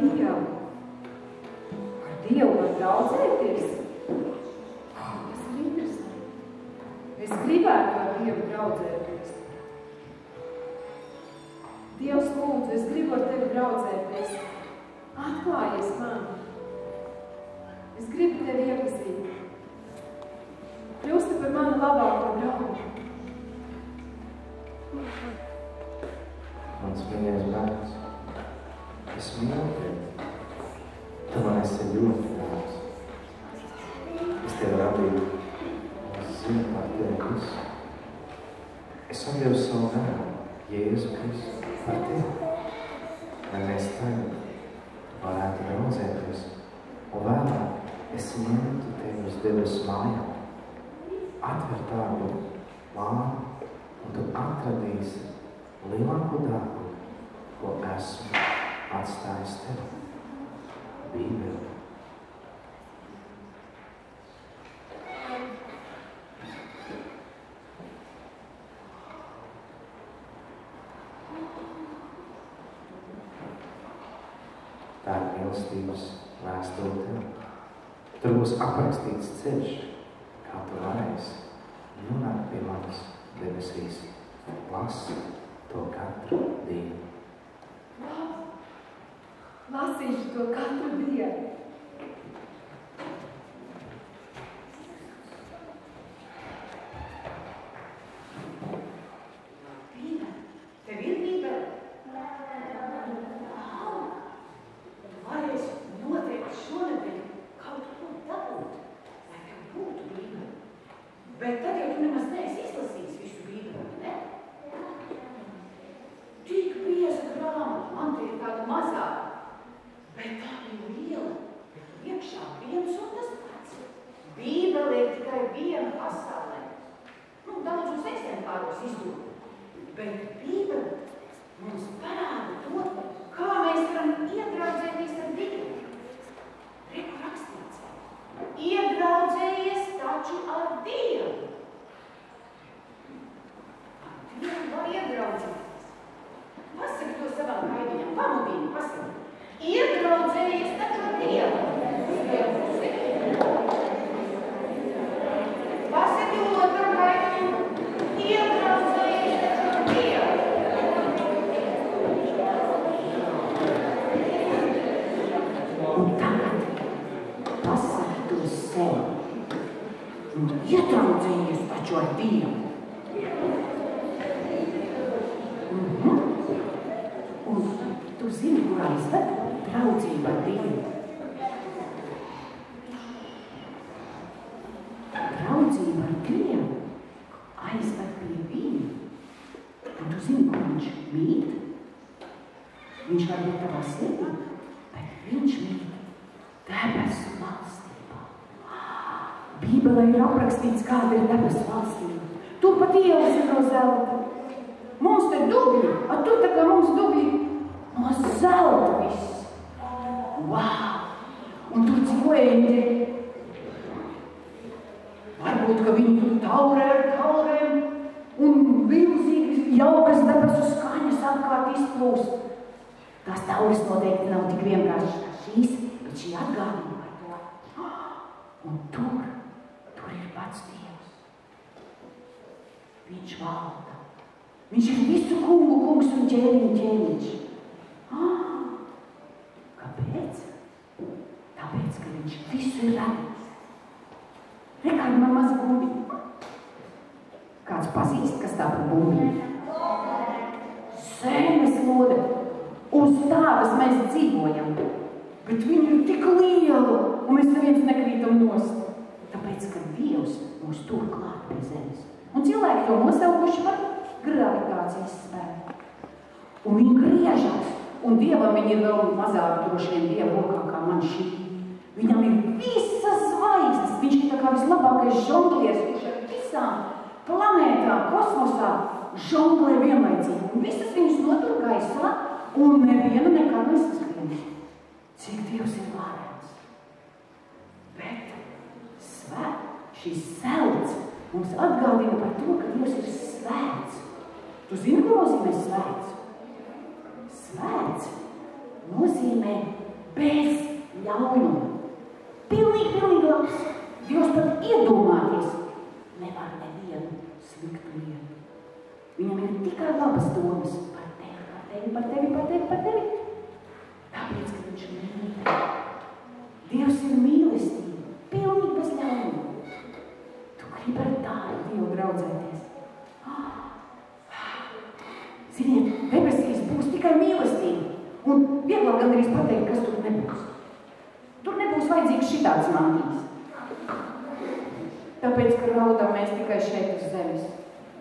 Dievu. Ar Dievu var draudzēties. Tas ir interesanti. Es gribētu ar Dievu draudzēties. Dievs lūdzu, es gribu ar tevi draudzēties. Atklājies man. Es gribu tevi iepazīt. Kļūsti par manu labāko draugu. Mans mīļais bērns, es mīlu tevi. Tu man esi ļoti daudz. Es tevi radīju, un es zinu par tevi visu. Es atdevu savu dēlu, Jēzu Kristu, par tevi. Lai mēs tagad varētu draudzēties, un vēlāk es ņemtu tevi uz debesu mājām. Atver tādu māju, un tu atradīsi lielāko dārgu, ko esmu atstājis tev. Bībeli. Tā ir mīlestības vēstule tev. Tur būs aprakstīts ceļš, kā tu varēsi nonākt pie manas debesīs. Lasi to katru dienu. Lasīšu to katru dienu. Bībele? Tev ir Bībele? Tu varēsi noteikti šonedēļ kaut ko dabūt, lai tev būtu Bībele. Bet tad jau tu nemaz neesi izlasījis visu Bībeli, ne? Tik bieza grāmata, man te ir tāda mazāka. Bet tā bija liela, bet iekšā viens un tas pats. Bībele ir tikai viena pasaulē. Daudzos eksemplāros izdod. Bet Bībele mums parāda to, kā mēs varam iedraudzēties ar Dievu. Reku rakstīts. Iedraudzējies taču ar Dievu. Ar Dievu var iedraudzēties. Pasaki to savam kaimiņam, pamudini, pasaki. Iedraudzējies taču ar Dievu. Pasaki otram kaimiņam, iedraudzējies taču ar Dievu. Un tagad pasaki to sev. Un iedraudzējies taču ar Dievu. Un tu zini, kur aizved draudzība ar Dievu. Draudzība ar Dievu aizved pie viņa. Un tu zini, kur viņš mīt? Viņš var būt tavā sirdī, bet viņš mīt debesu valstībā. Bībelē ir aprakstīts, kāda ir debesu valstība. Tur pat ielas ir no zelta. Mums te dubļi, tur tā kā mums dubļi no zelta viss. Wow! Un tur dzīvo eņģeļi. Varbūt, ka viņi tur taurē ar taurēm un milzīgas jaukas debesu skaņas apkārt izplūst. Tās tauras noteikti nav tik vienkārši kā šīs, bet šī atgādina par to. Un tur ir pats Dievs. Viņš valda. Viņš ir visu kungu kungs un ķēniņu ķēniņš. Kāpēc? Tāpēc, ka viņš visu ir radījis. Rekādi man maza bumbiņa. Kāds pazīst, kas tā par bumbiņu? Zemes lode. Uz tādas mēs dzīvojam. Bet viņi ir tik liela, un mēs neviens nekrītam nost. Tāpēc, ka Dievs mūs tur klāt pie zemes. Un cilvēki to nosaukuši par gravitācijas spēku. Un viņi griežas, un Dievam viņi ir vēl mazāk droši vien Dieva rokā kā man šī. Viņam ir visas zvaigznes, viņš ir tā kā vislabākais žonglieris, kurš ar visām planētām, kosmosā žonglē vienlaicīgi. Un visas viņus notur gaisā, un neviena nekad nesaskrien. Cik Dievs ir varens. Bet šis selts mums atgādina par to, ka Dievs ir svēts. Tu zini, ko nozīmē svēts? Svēts nozīmē bez ļaunuma. Pilnīgi labs. Dievs pat iedomāties nevar nevienu sliktu lietu. Viņam ir tikai labas domas par tevi. Tāpēc, ka viņš mīl tevi. Dievs ir mīlestība, pilnīgi bez ļaunuma. Tu gribi ar tādu Dievu draudzēties. Ziniet, debesīs būs tikai mīlestība. Un vieglāk gandrīz pateikt, kas tur nebūs. Tur nebūs vajadzīgs šitāds mantīs. Tāpēc, ka raudam mēs tikai šeit uz zemes.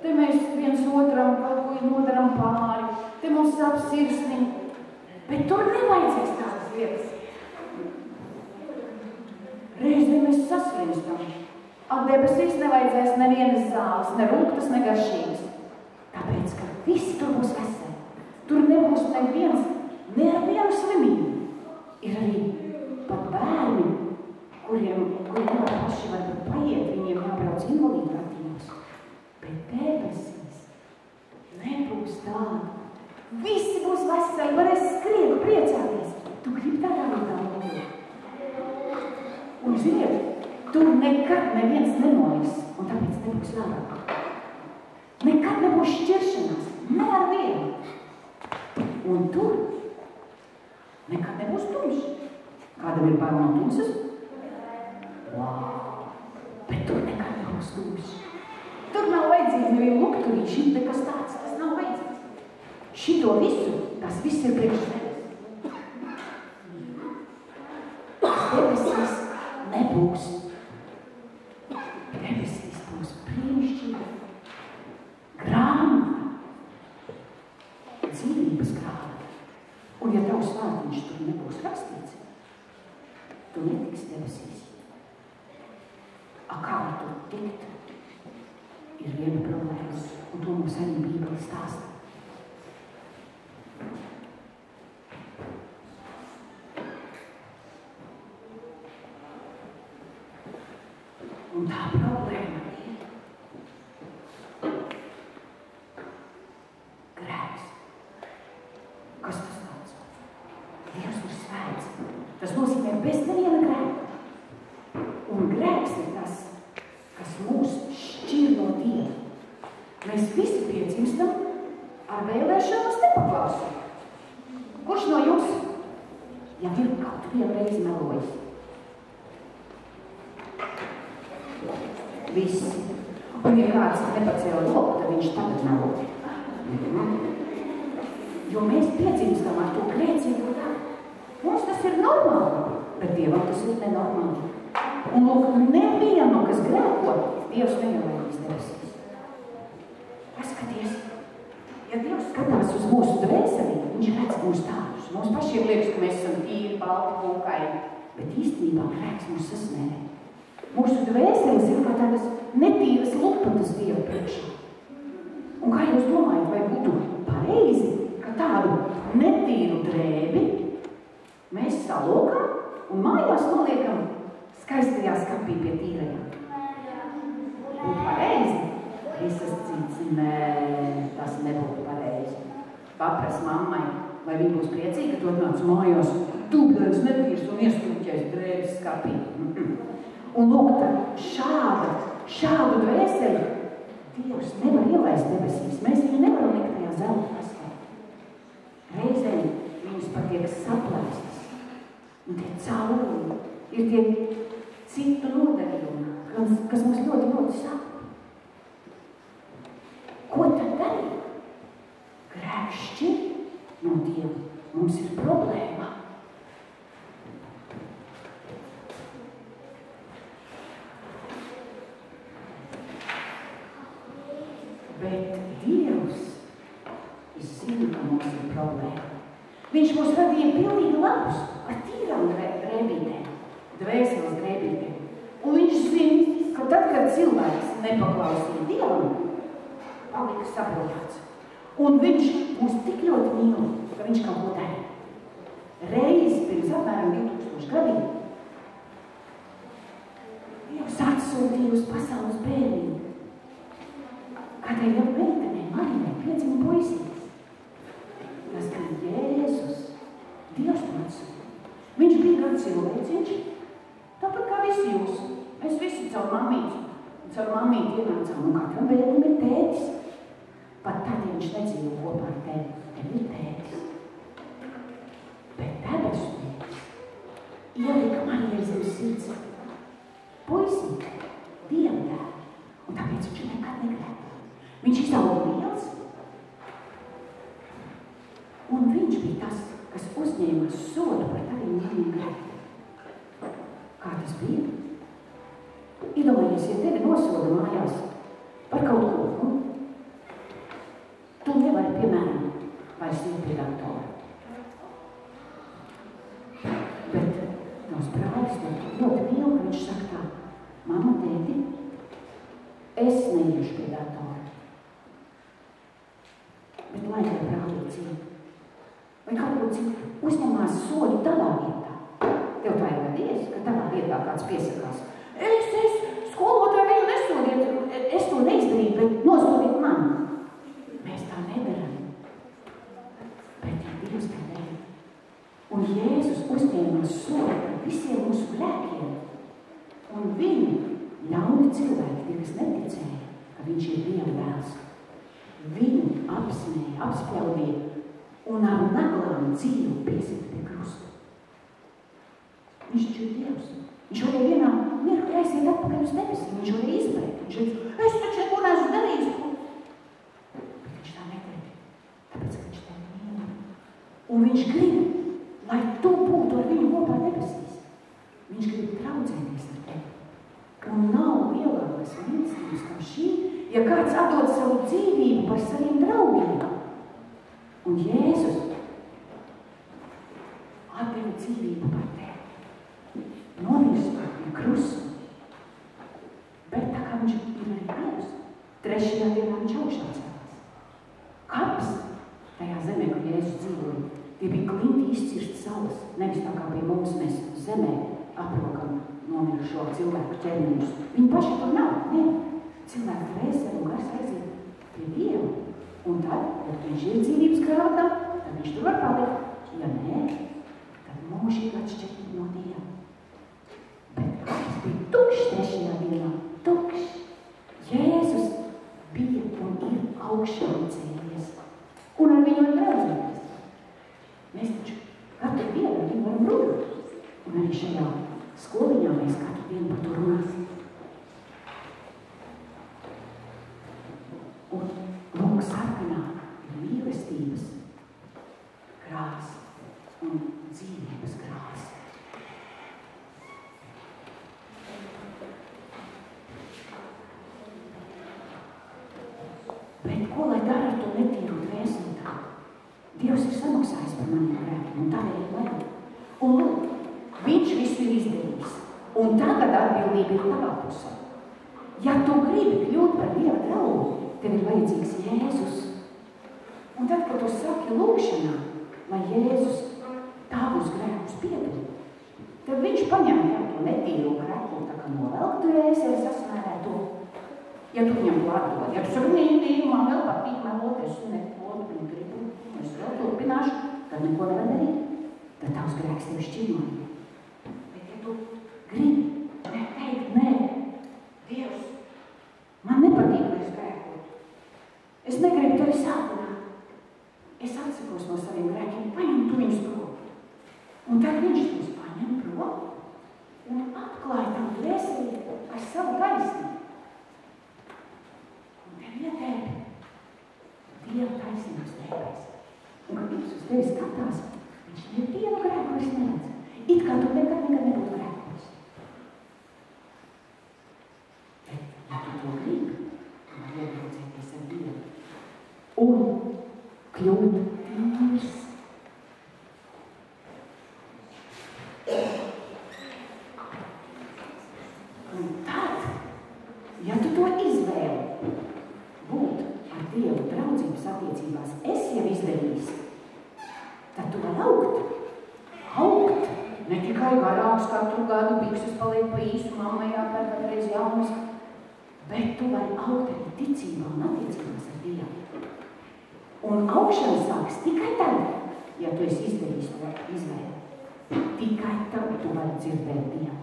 Te mēs viens otram kaut ko nodaram pāri. Te mums sāp sirsniņi. Bet tur nevajadzēs tādas lietas. Reizē mēs saslimstam. Debesīs nevajadzēs nevienas zāles, ne rūgtas, ne garšīgas. Tāpēc, ka visi tur būs veseli. Tur nebūs neviens, ne ar vienu slimību. Ir arī pat bērni, kuri nevar paši varbūt paiet, viņiem jābrauc invalīdu ratījumos. Bet debesīs nebūs tāda. Visi būs veseli, varēs skriet, priecāties. Tu gribi tādā vietā būt. Un ziniet, tur nekad neviens nenoliks, un tāpēc nebūs lārāk. Nekad nebūs šķiršanās, ne ar vienu. Un tur nekad nebūs tumšs. Kādam ir bail no tumsas? Wow! Bet tur nekad nebūs tumšs. Tur nav vajadzīgi nevienu lukturīši, nekas tāds, tas nav vajadzīgs. Šito visu, tas viss ir priekš tevis. Debesīs nebūs. Debesīs būs brīnišķīga grāmata, dzīvības grāmata. Un ja tavs vārdiņš tur nebūs rakstīts, tu netiksi debesīs. Kā tur tikt? Ir viena problēma, un to mums arī Bībele stāsta. Un tā problēma ir grēks. Kas tas tāds? Dievs ir svēts. Tas nozīmē bez neviena grēka. Un grēks ir tas, kas mūs šķir no Dieva. Mēs visi piedzimstam ar vēlēšanos nepaklausīt. Kurš no jums jau ir kaut vienu reizi melojis? Visi. Un ja kāds nepacēla roku, tad viņš tagad melo. Jo mēs piedzimstam ar to grēcīgu dabu. Mums tas ir normāli, bet Dievam tas ir nenormāli. Un lūk, nevienu, kas grēko, Dievs neielaidīs debesīs. Paskaties, ja Dievs skatās uz mūsu dvēseli, viņš redz mūs tādus. Mums pašiem liekas, ka mēs esam tīri, balti, pūkaini, bet īstenībā grēks mūs sasmērē. Mūsu dvēseles ir kā tādas netīras lupatas Dieva priekšā. Un kā jūs domājat, vai būtu pareizi, ka tādu netīru drēbi mēs salokam un mājās noliekam skaistajā skapī pie tīrajām? Būtu pareizi? Es esmu nē, tas nebūtu pareizi. Papras mammai, vai viņa būs priecīga, ka tu atnāc mājās, dubļains netīrs un iestrūķēs drēbes skapī. Un lūk, šādu dvēseli Dievs nevar ielaist debesīs. Mēs viņu nevaram likt tajā zelta kastē. Reizēm viņus pat tiek saplēstas. Un tie caurumi ir tie citu nodarījumi, kas mums ļoti, ļoti sāp. Ko tad darīt? Grēks šķir no Dieva. Mums ir problēma. Bet Dievs zina, ka mums ir problēma. Viņš mūs radīja pilnīgi labus ar tīrām drēbītēm, dvēseles drēbītēm. Un viņš zina, ka tad, kad cilvēks nepaklausīja Dievam, palika sabojāts. Un viņš mūs tik ļoti mīl, ka viņš kaut ko darīja. Reiz pirms apmēram 2000 gadiem Dievs atsūtīja uz pasaules bērnību. Kādai jau meitenei, Marijai, piedzima puisītis. Tas bija Jēzus. Dievs to atsūtīja. Viņš Mēs ar mammīti ienācām, un katram bērnam ir tētis. Pat tad, ja viņš nedzīvo kopā ar tevi, tev ir tētis. Bet debesu tētis ielika Marijai zem sirds puisīt, Dievdēlu, un tāpēc viņš nekad negrēkoja. Viņš izauga liels, un viņš bija tas, kas uzņēma sodu par taviem maniem grēkiem. Kā tas bija? Iedomājies, ja tevi nosoda mājās par kaut ko, tu nevari, piemēram, vairs iet pie datora. Bet tavs brālis tev ļoti mīl, ka viņš saka tā: mamma, tēti, es neiešu pie datora. Bet lai tev brālī cīna. Vai kaut ko citu uzņemās sodu tavā vietā. Tev tā ir gadījies, ka tavā vietā kāds piesakās: Es skolotāju viņu nesodiet, es to neizdarīju, bet nosodiet mani. Mēs tā nedaram. Bet ja Dievs tā dara. Un Jēzus uzņēmās sodu par visiem mūsu grēkiem. Un viņi, ļauni cilvēki, tie, kas neticēja, ka viņš ir Dieva dēls, viņu apsmēja, apspļaudīja un ar naglām dzīvu piesita pie krusta. Viņš taču ir Dievs. Viņš varēja vienā mirklī aiziet atpakaļ uz debesīm. Viņš varēja izbrēkt. Viņš teica: es taču neko neesmu darījis. Bet viņš tā negrib, tāpēc, ka viņš tevi mīl. Un viņš grib, lai tu būtu ar viņu kopā debesīs. Viņš grib traucēties ar tevi. Un nav lielākas mīlestības kā šī, ja kāds atdod savu dzīvību par saviem draugiem. Un Jēzus atdeva dzīvību par tevi. Nomirstot pie krusta. Bet tā kā viņš ir arī Dievs, 3. dienā viņš augšā celās. Kaps tajā zemē, kur Jēzus dzīvoja, tie bija klinti izcirsti salas. Nevis tā kā pie mums mēs zemē aprokam nomirušo cilvēku ķermeņus. Viņi paši tur nav. Ne. Cilvēku dvēsele un gars aiziet pie Dieva. Un tad, ja viņš ir dzīvības krātā, tad viņš tur var palikt. Ja nē, tad mūžīgi atšķirtība no Dieva. Bet kāds bija tukšs 3. dienā? Tukšs. Jēzus bija un ir augšā cēlies. Un ar viņu var draudzēties. Mēs taču katru dienu ar viņu varam runāt. Un arī šajā skoliņā mēs katru dienu par to runāsim. Un lūk, sarkanā ir mīlestības krāsa un dzīvības krāsa. Bet ko lai dara ar to netīru dvēseli tā? Dievs ir samaksājis par maniem grēkiem, un tādēļ ir vajag. Un lūk, viņš visu ir izdarījis. Un tagad atbildība ir tavā pusē. Ja tu gribi kļūt par Dieva draugu, tev ir vajadzīgs Jēzus. Un tad, kad tu saki lūkšanā, lai Jēzus tavus grēkus piedod, tad viņš paņem jau to netīro grēku, tā kā novelk dvēseli sasmērēto. Ja tu viņam to atdod, ja tu saki, nē, man vēl patīk melot, es negribu, es vēl turpināšu, tad neko nevar darīt. Tad tavs grēks tev šķirmoja. Bet ja tu gribi teikt, nē, Dievs, man nepatīk, lai es grēkotu. Es negribu tevi sāpināt. Es atsakos no saviem grēkiem, paņem tu viņus prom. Un tad viņš tos paņem prom un atklāja tam dvēseli ar savu taisnību. Vietēji, Dieva taisnības tēpēs. Un, kad Dievs uz tevi skatās, viņš nevienu grēku vairs neredz. It kā tu nekad nebūtu grēkos. Bet, ja tu to gribi, tu var iebraucēties ar Dievu. Un kļūt tīrs. Un tad, ja tu to izvēli, būt ar Dievu draudzības attiecībās, es jau izdarījis, tad tu vari augt, ne tikai garāks katru gadu, bikses paliek pa īsu, mamma jāpēr katreiz jaunas, bet tu vari augt arī ticībā un attiecībās ar Dievu. Un augšana sāks tikai tad, ja tu esi izdarījis to izvēli. Tikai tad tu vari dzirdēt Dievu.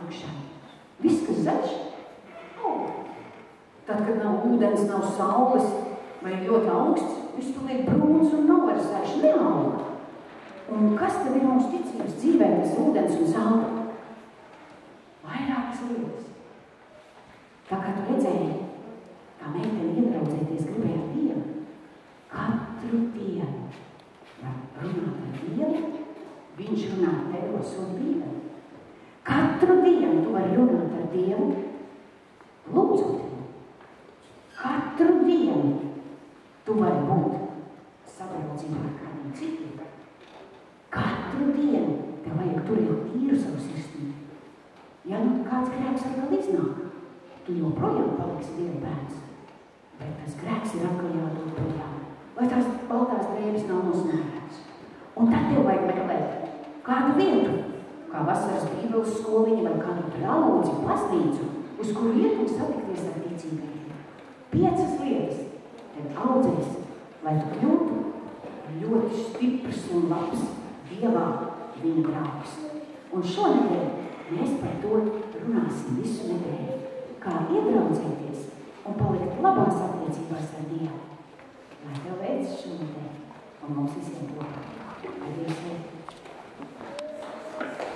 augšana. Viss, kas zaļš, tad, kad nav ūdens, nav saules vai ļoti augsts, viss paliek brūns un nav vairs zaļš, neaug. Un kas tad ir mūsu ticības dzīvē, tas ūdens un saule? Vairākas lietas. Tā kā tu redzēji, kā meiteni iedraudzēties gribēja ar Dievu, katru dienu var runāt ar Dievu, viņš runā ar tevi, sūta Bībeli. Katru dienu tu vari runāt ar Dievu, lūdzot viņu. Katru dienu tu vari būt sadraudzībā ar kādiem citiem. Katru dienu tev vajag turēt tīru savu sirsnību. Ja nu kāds grēks atkal iznāk, tu joprojām paliksi Dieva bērns. Bet tas grēks ir atkal jādod projām, lai tās baltās drēbes nav nosmērētas. Un tad tev vajag meklēt kādu vietu, kā vasaras bībeles skoliņa vai kādu dralūdzi, baznīcu, uz kuru iet un satikties ar ticīgajiem. 5 lietas tev audzēs, lai tu kļūtu ļoti stiprs un labs Dievā viņa draugs. Un šonedēļ mēs par to runāsim visu nedēļu, kā iedraudzēties un palikt labās attiecībās ar Dievu. Lai tev veids šonedēļ un mums visiem kopā. Ar Dievu sveiku.